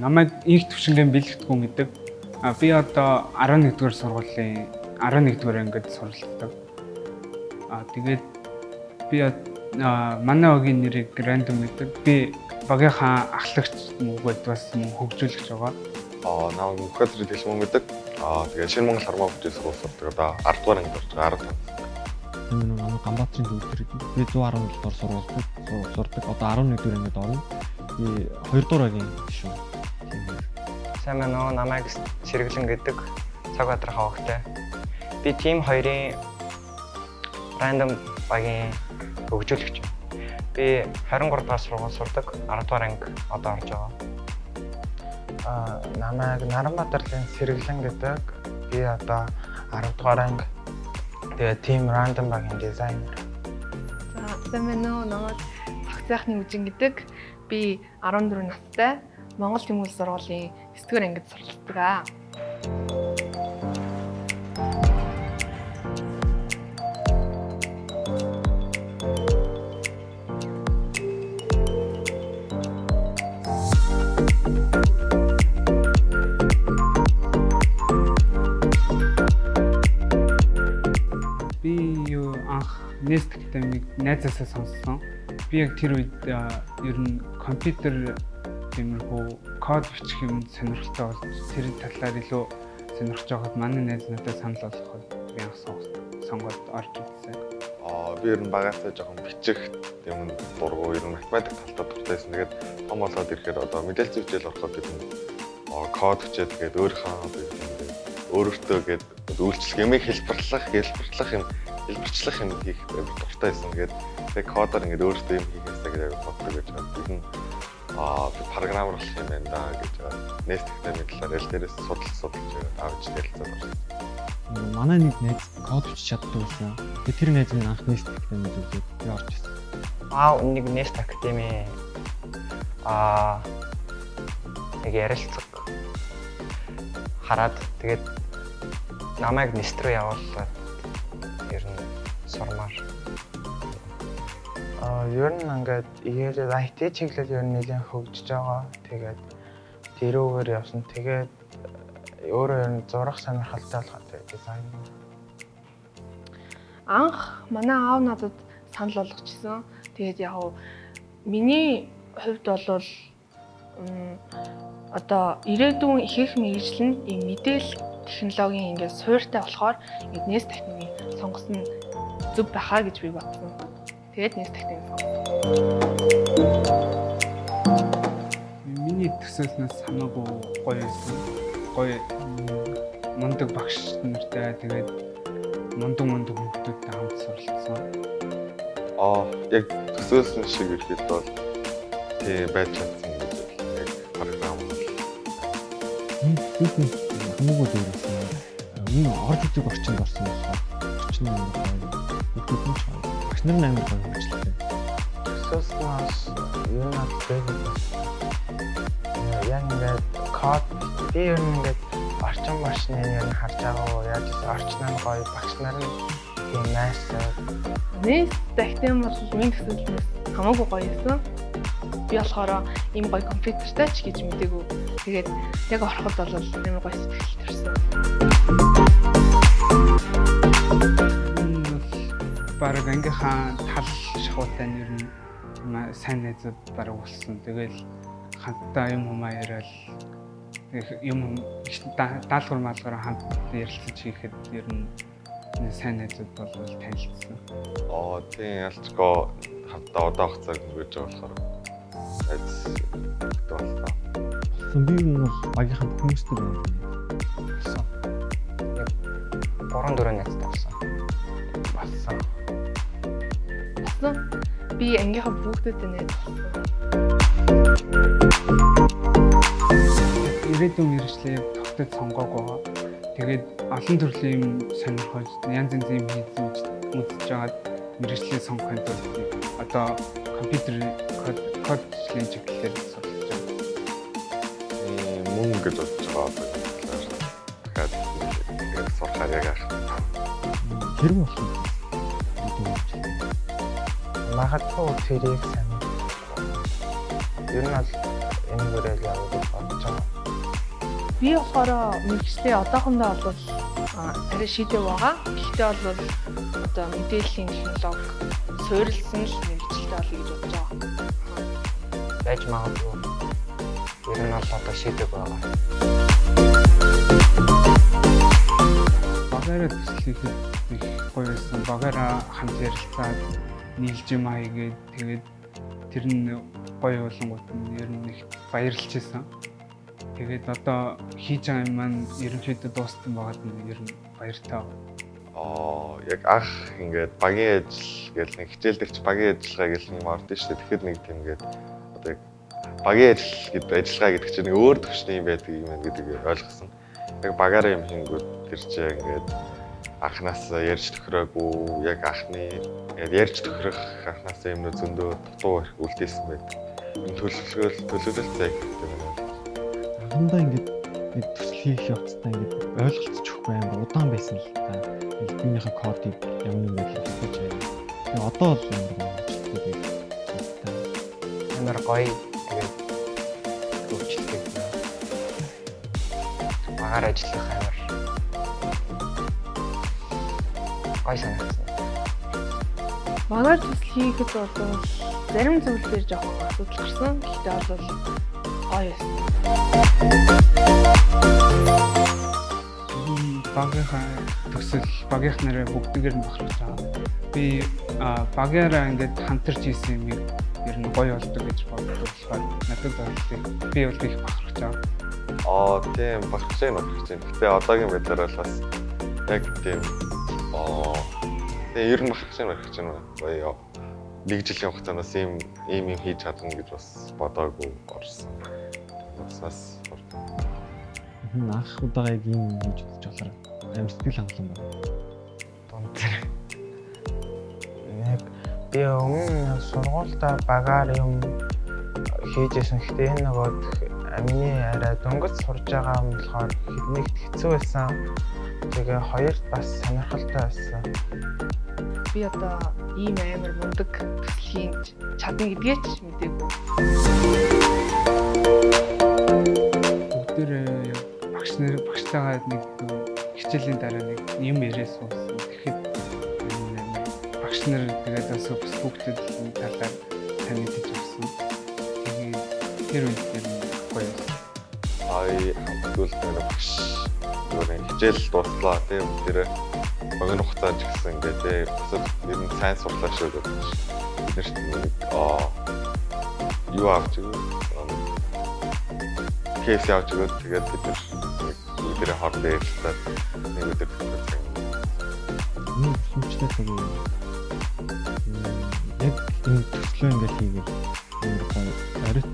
Намайг их төвшингийн бэлтгэдэггүй гэдэг. Би одоо 11-р сургуулийн 11-р ангид суралцдаг. Тэгээд би манай огийн нэрийг рандом гэдэг. Би багийнхаа ахлагч мөгөд бас хөгжүүлж байгаа. Намайг Мөхөдрийн Дэлмөн гэдэг. Тэгээд Шинэ Монгол Хармаа бүжиг сургууль сурдаг. Одоо 10-р ангид орж байгаа 15. Энэ намайг Ганбаатарын төвлөрөд би 117 дугаар сургуульд сурдаг. Одоо 11-р ангид орно. Би 2-р агийн шүү. Сайн байна уу? Намайг Сэргэлэн гэдэг. Цаг Баатар хавагтай. Би Team 2-ын рандом багийн хөгжүүлэгч. Би 23 дугаар сургууль сурдаг. 10 дугаар анги одоо орж байгаа. Намайг Наранбаатарын Сэргэлэн гэдэг. Би одоо 10 дугаар анги. Тэгээ Team Random багийн дизайнер. Сайн байна уу? Намайг Цогцойхны Үжин гэдэг. Би 14 настай. Монгол Тэмүүлэл сургуулийн 9-р ангид суралцдаг. Би анх Nest Academy-г найзаасаа сонссон. Би яг тэр үед ер нь компьютер тиймэрхүү код бичих юм сонирхолтой болж тэр талаар илүү сонирхож байгаад манай найз надад санал болгоход би анх сонгоод орж ирсэн. Би ер нь багасаа жоохон бичих юм дургу ер нь математик талтай дуртайсэн. Тэгээд том болоод ирэхээр одоо мэдээлэл хичээл ороход ер нь код хичээд тэгээд өөрөөсөө гээд үйлчлэх юмыг хэлбэрлэх юм хийх дуртайсэн. Тэгээд кодоор ингээд өөрөөсөө юм хийхээсээ гэж боддог гэж байна. Би программер болох юм байна да гэж Nest Academy талаар дээрээс судалж авч ярилцаад байна. Манай нэг найз код бичиж чаддаг байсан. Тэр найз минь анх Nest Academy үзээд би орж ирсэн. Нэг Nest Academy яг ярилцаг хараад тэгээд намайг Nest руу явууллаа. Ер нь сурмаар. Ер нь ингээд IT чиглэл ер нь нэлээд хөгжиж байгаа. Тэгээд тэрүүгээр явсан. Тэгээд өөрөө ер нь зурах сонирхолтой болохоор дизайн. Анх манай аав надад санал болгочихсон. Тэгээд яг миний хувьд бол одоо ирээдүйн ихэнх мэргэжил нь ийм мэдээлэл технологийн ингээд суурьтай болохоор ингээд Nest Academy сонгосон зөв байхаа гэж би бодсон. Тэгээд Nest Academy Миний төсөөлснөөс хамаагүй гоё байсан. Гоё мундаг багш нартай тэгээд мундаг хүмүүстэй хамт суралцсан. Яг төсөөлсөн шиг ирэхэд бол тий байж чадсан гэж яг программер. Хамаагүй дээр байсан. Энэ орж идэг орчинд орсон болохоор орчин нь багш нарын амар гоё хөгжлөлтэй. Төсөөснөөс ер нь яг ингээд код би ер нь ингээд орчин ер нь харж байгаа. Яг орчноо гоё багш нар нь тийм найсаа. Nest Academy бол миний төсөөлснөөс хамаагүй гоё байсан. Би болохоор ийм гоё компьютертай ч гэж мэдээгүй. Тэгээд яг ороход бол амар гоё сэтгэл төрсөн. Бараг ангийнхаа тал шахуутай ер нь сайн найзууд бараг болсон. Тэгэл хамтдаа юм яриад юм даалгавар малгаараа хамт ярилцаж хийхэд ер нь сайн найзууд бол танилцсан. Тийм ялчгүй хамтдаа удаан хугацааг өнгөрөөж байгаа болохоор найз боллоо. Би нь багийнхаа хүмүүстэй байна. Яг 3-4 найзтай болсон. Би ангийнхаа бүгдтэй найз болсон. Ирээдүйн мэргэжлээ тогтож сонгоогоо. Тэгээд олон төрлийн юм сонирхож янз янзын хийж үзэж байгаад мэргэжлээ сонгохын тулд одоо компьютер кодчлийн чиглэлээр суралцж байгаа. Мөн гэж бодож байгаа одоо дахиад тэгээд сурахаар яг ах. хэрэг болох юм. Магадгүй тэрийг сайн. Ер нь бол энэ бүрэл явах гэж бодож байгаа. Би болохоор мэргэжлээ одоохондоо бол арай шийдэв байгаа. Гэхдээ бол одоо мэдээллийн технологи суурилсан л мэргэжлээ олё гэж бодож байгаа. Байж магадгүй. Ер нь бол одоо шийдэг байгаа. Багаараа төслийхэд их гоё байсан. Багаараа хамт ярилцаад нийлж юм хийгээд тэгээд тэр нь гоё болонгууд нь ер нь их баярлж байсан. Тэгээд одоо хийж байгаа юм маань ерөнхийдөө дуустсан байгаад нь ер нь баяртай. Яг ах ингээд багийн ажил гэл нэг хичээлдэгч багийн ажиллагаа гэл юм ордон шүү дээ. Тэгэхэд нэг тийм ингээд одоо яг багийн ажил гэдэг ажиллагаа гэдэг чинь нэг өөр төвчний юм байдаг юм байна гэдгийг ойлгосон. Яг багаараа юм хийнгүүд тэр чинь ингээд анханаас ярьж тохироогүй яг анхны ярьж тохирох анханаас юмнууд зөндөө дутуу үлдээсэн байдаг. Энэ төлөвлөлт яг гэдэг юм. Анхандаа ингээд нэг төсөл хийх явцдаа ингээд ойлголцохгүй амар удаан байсан л та. Биенийхээ кодыг ямар юм байл гэж байна. Тэгээ одоо л Амар гоё тэгээд хөгжлөг. Багаар ажиллах амар гоё санагдсан. Багаар төсөл хийхэд бол зарим зүйлээр жоохон асуудал гарсан. Гэхдээ бол гоё байсан. Багийнхаа төсөл багийнхнаараа бүгдээр нь бахархаж байгаа. Би багаараа ингээд хамтарч хийсэн юм ер нь гоё болдог гэж боддог болохоор надад бол би бол их бахархаж байгаа. Тийм багч юм. Гэтэ одоогийн байдлаар бол бас яг тийм ер нь багч юм. Гоё нэг жилийн хугацаанд ийм хийж чадна гэж бас бодоогүй орсон. Бас анх удаага яг юм хийж үзэж болохоор амар сэтгэл хангалуун байна. Тунтэр. Яг би өмнө сургуультай багаар юм хийжсэн. Гэхдээ энэ нөгөө амины арай дөнгөж сурж байгаа юм болохоор нэгт хэцүү байсан. Тэгээ хоёрт бас сонирхолтой байсан. Би одоо ийм амар мундаг төсөл хийж чадна гэдгээ ч мэдээгүй. Бүгдээр багштайгаа нэг хичээлийн дараа нэг юм яриа суусан. Тэгэхэд багш нар тэгээд бас бүгдүүд талаар танилцж авсан. Тэгээд тэр үед нь гоё. хамтдуулт багш өөрийн хичээл дуслаа тийм тэр богино хугацаанд ч гэсэн ингээд бусад ер нь сайн сурлаа шүү гэдэг. Бид нэрт юу авч кейс явж өгөөд тэгээд бид нар бүгдээ хоорондоо ярилцаад нэг өдөр төгссөн. Миний хүчтэй тэгээ яг энэ төслөө ингээд хийгээд энэ гоё арит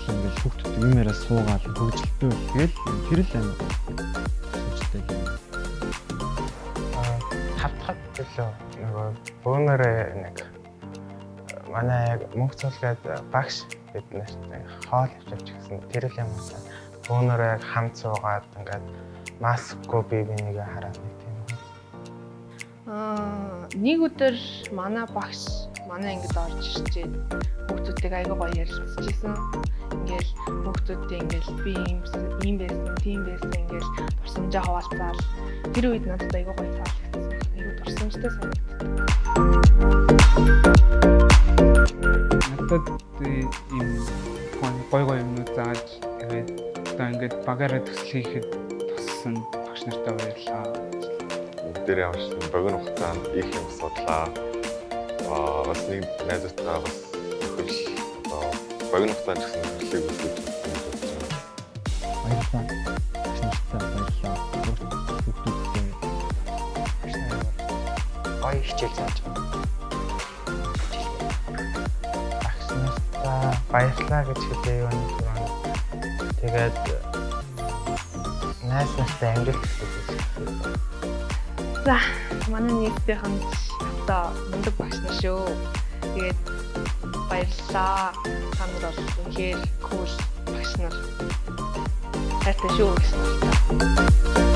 ингээд хүүхдүүд юмараа суугаад хөгжилтэй тэгэл тэр л амар хүчтэй юм. Хавтахад төлөө нөгөө бөөнөрөө нэг манай яг мөнх цолгаад багш биднэрт нэг хоол авчирч гисэн тэр л юм байна. Бөөнөрөө яг хамт суугаад ингээд маскгүй бибинийгээ хараад нэг тийм. Нэг өдөр манай багш манай ангид орж ирчээд хүүхдүүдтэй аяга гоё ярилцчихсан. Ингээл хүүхдүүдтэй ингээл би ийм байсан, тийм байсан ингээл дурсамжаа хаваалцаал. Тэр үед надад аяга гоё таалагдсан. Аяга дурсамжтай санагдав. Надад ийм гоё юмнууд зааж тэгээд одоо ингээд багаараа төсөл хийхэд туссан багш нартай баярлалаа. Бүгдээ явж богино хугацаанд их юм судлаа. Бас нэг найзтайгаа бас хөрл богино хугацаанд гэсэн хөрлийг үзэж байна. Баярлалаа. Багштай баярлалаа. Хүүхдүүдтэй Гоё хичээл зааж байгаа. Багш нартай баярлалаа гэж хэлээ юу нэг юм. Тэгээд найз нартай амжилт хүсье. За, манай нийтийнхэн одоо мундаг багш нар шүү. Тэгээд баярлалаа. Та нар бол үнэхээр кул багш нар. хайртай шүү гэсэн.